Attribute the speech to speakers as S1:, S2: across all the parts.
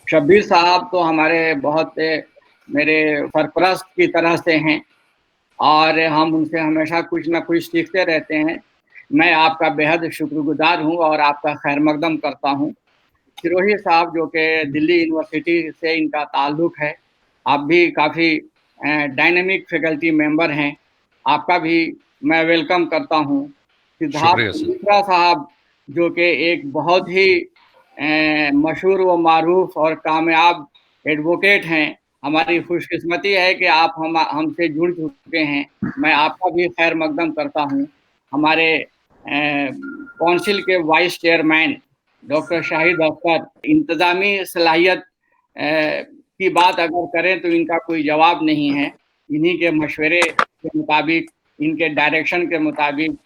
S1: शब्बीर साहब तो हमारे बहुत मेरे सरपरस्त की तरह से हैं और हम उनसे हमेशा कुछ ना कुछ सीखते रहते हैं। मैं आपका बेहद शुक्रगुजार हूँ और आपका खैर मकदम करता हूँ। सिरोही साहब जो कि दिल्ली यूनिवर्सिटी से इनका ताल्लुक़ है, आप भी काफ़ी डायनेमिक फैकल्टी मेंबर हैं, आपका भी मैं वेलकम करता हूँ।
S2: शुक्रिया
S1: सिद्धार्थ
S2: सर।
S1: मिश्रा साहब जो कि एक बहुत ही मशहूर व मारूफ और कामयाब एडवोकेट हैं, हमारी खुशकिस्मती है कि आप हमसे जुड़ चुके हैं। मैं आपका भी खैर मकदम करता हूँ। हमारे कौंसिल के vice chairman doctor Shahid Akhtar, इंतज़ामी सलाहियत की बात अगर करें तो इनका कोई जवाब नहीं है। इन्हीं के मशवरे के मुताबिक, इनके डायरेक्शन के मुताबिक,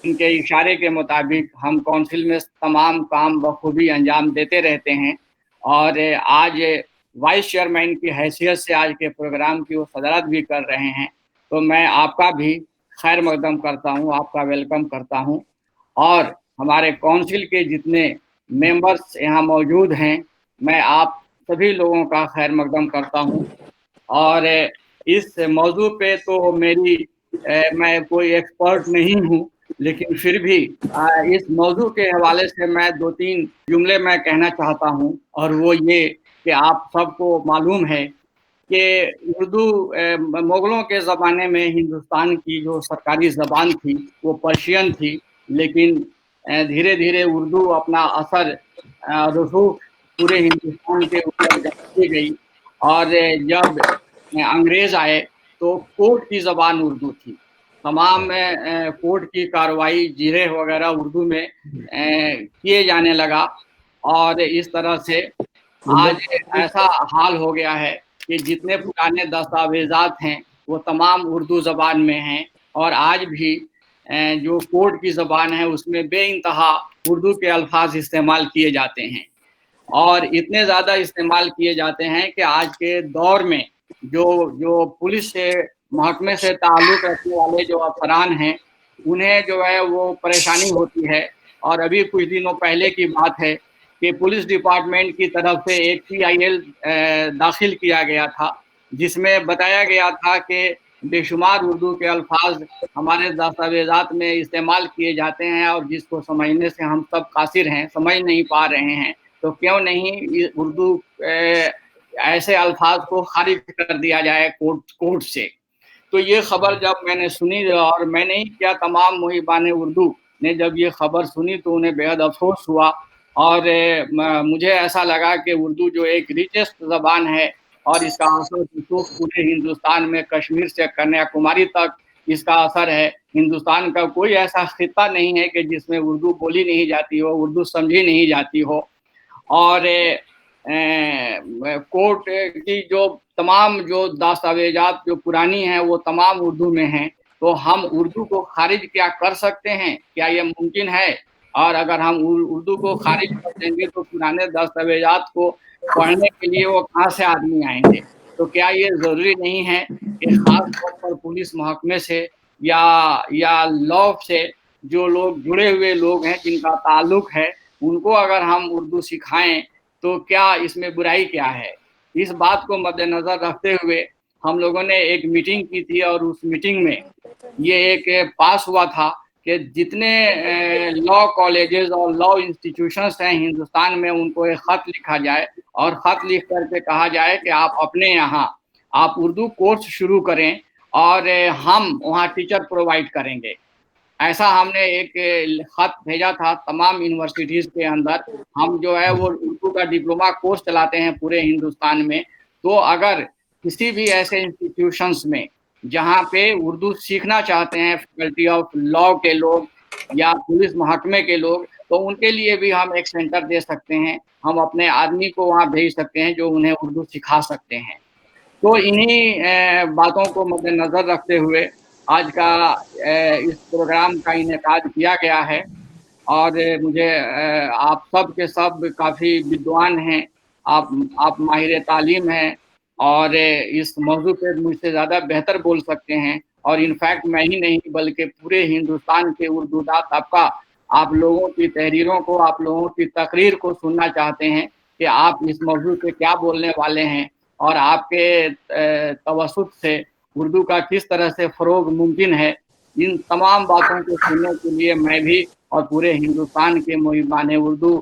S1: इनके इशारे के मुताबिक हम कौंसिल में तमाम काम बखूबी अंजाम देते रहते हैं और आज वाइस चेयरमैन की हैसियत से आज के प्रोग्राम की वो सदारत भी कर रहे हैं। तो मैं आपका भी खैर मकदम करता हूँ, आपका वेलकम करता हूँ और हमारे कौंसिल के जितने मेंबर्स यहाँ मौजूद हैं, मैं आप सभी लोगों का खैर मकदम करता हूँ। और इस मौजू पे तो मैं कोई एक्सपर्ट नहीं हूँ, लेकिन फिर भी इस मौजू के हवाले से मैं 2-3 जुमले मैं कहना चाहता हूँ और वो ये कि आप सबको मालूम है कि उर्दू मुग़लों के ज़माने में हिंदुस्तान की जो सरकारी ज़बान थी, वो पर्शियन थी, लेकिन धीरे-धीरे उर्दू अपना असर रसूख़ पूरे हिंदुस्तान के ऊपर जमाती गई और जब अंग्रेज़ आए तो कोर्ट की ज़बान उर्दू थी। तमाम कोर्ट की कार्रवाई जिरह वग़ैरह उर्दू में किए जाने लगा और इस तरह से आज ऐसा हाल हो गया है कि जितने पुराने दस्तावेज़ात हैं, वो तमाम उर्दू ज़बान में हैं और आज भी जो कोर्ट की ज़बान है, उसमें बेइंतहा उर्दू के अल्फ़ाज़ इस्तेमाल किए जाते हैं और इतने ज़्यादा इस्तेमाल किए जाते हैं कि आज के दौर में जो जो पुलिस से महकमे से ताल्लुक़ रखने वाले जो अफ़सरान हैं, उन्हें जो है वो परेशानी होती है और अभी कुछ दिनों पहले की बात है कि पुलिस डिपार्टमेंट की तरफ से एक PIL दाखिल किया गया था, जिसमें बताया गया था कि बेशुमार उर्दू के अल्फ़ाज़ हमारे दस्तावेज़ात में इस्तेमाल किए जाते हैं और जिसको समझने से हम सब कासिर हैं, समझ नहीं पा रहे हैं, तो क्यों नहीं उर्दू ऐसे अल्फ़ाज़ को ख़ारिज कर दिया जाए कोर्ट से। तो ये ख़बर जब मैंने सुनी और मैंने ही क्या तमाम मुहिबान उर्दू ने जब ये ख़बर सुनी तो उन्हें बेहद अफ़सोस हुआ और मुझे ऐसा लगा कि उर्दू जो एक रिचेस्ट ज़बान है और इसका असर पूरे हिंदुस्तान में कश्मीर से कन्याकुमारी तक इसका असर है। हिंदुस्तान का कोई ऐसा ख़ित्ता नहीं है कि जिसमें उर्दू बोली नहीं जाती हो, उर्दू समझी नहीं जाती हो और कोर्ट की जो तमाम जो दस्तावेज़ात जो पुरानी हैं, वो तमाम उर्दू में हैं। तो हम उर्दू को ख़ारिज क्या कर सकते हैं? क्या ये मुमकिन है? और अगर हम उर्दू को ख़ारिज कर देंगे तो पुराने दस्तावेज़ात को पढ़ने के लिए वो कहाँ से आदमी आएँगे? तो क्या ये ज़रूरी नहीं है कि ख़ास तौर पर पुलिस महकमे से या लॉ से जो लोग जुड़े हुए लोग हैं, जिनका ताल्लुक़ है, उनको अगर हम उर्दू सिखाएँ, तो क्या इसमें बुराई क्या है? इस बात को मद्देनज़र रखते हुए हम लोगों ने एक मीटिंग की थी और उस मीटिंग में ये एक पास हुआ था कि जितने लॉ कॉलेजेस और लॉ इंस्टीट्यूशंस हैं हिंदुस्तान में, उनको एक ख़त लिखा जाए और ख़त लिख कर के कहा जाए कि आप अपने यहाँ आप उर्दू कोर्स शुरू करें और हम वहाँ टीचर प्रोवाइड करेंगे। ऐसा हमने एक ख़त भेजा था तमाम यूनिवर्सिटीज़ के अंदर। हम जो है वो उर्दू का डिप्लोमा कोर्स चलाते हैं पूरे हिंदुस्तान में। तो अगर किसी भी ऐसे इंस्टीट्यूशंस में जहाँ पे उर्दू सीखना चाहते हैं फैकल्टी ऑफ लॉ के लोग या पुलिस महकमे के लोग, तो उनके लिए भी हम एक सेंटर दे सकते हैं। हम अपने आदमी को वहाँ भेज सकते हैं जो उन्हें उर्दू सिखा सकते हैं। तो इन्हीं बातों को मद्देनज़र रखते हुए आज का इस प्रोग्राम का इनेकाद किया गया है और मुझे आप सब के सब काफ़ी विद्वान हैं, आप माहिर तालीम हैं और इस मौजू पे मुझसे ज़्यादा बेहतर बोल सकते हैं और इनफैक्ट मैं ही नहीं बल्कि पूरे हिंदुस्तान के उर्दूदाँ तबका आप लोगों की तहरीरों को, आप लोगों की तकरीर को सुनना चाहते हैं। کہ آپ اس موضوع پہ کیا بولنے والے ہیں اور آپ کے توسط سے اردو کا کس طرح سے فروغ ممکن ہے. ان تمام باتوں کو سننے کے لیے میں بھی اور پورے ہندوستان کے محبان اردو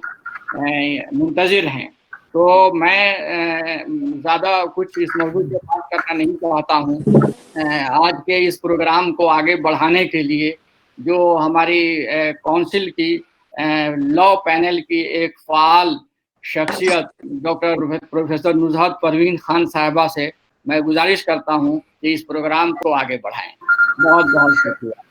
S1: منتظر ہیں. تو میں زیادہ کچھ اس موضوع پہ بات کرنا نہیں چاہتا ہوں. آج کے اس پروگرام کو آگے بڑھانے کے لیے جو ہماری کونسل کی لاء پینل کی ایک فعال شخصیت ڈاکٹر پروفیسر نزہت پروین خان صاحبہ سے میں گزارش کرتا ہوں کہ اس پروگرام کو آگے بڑھائیں. بہت بہت شکریہ.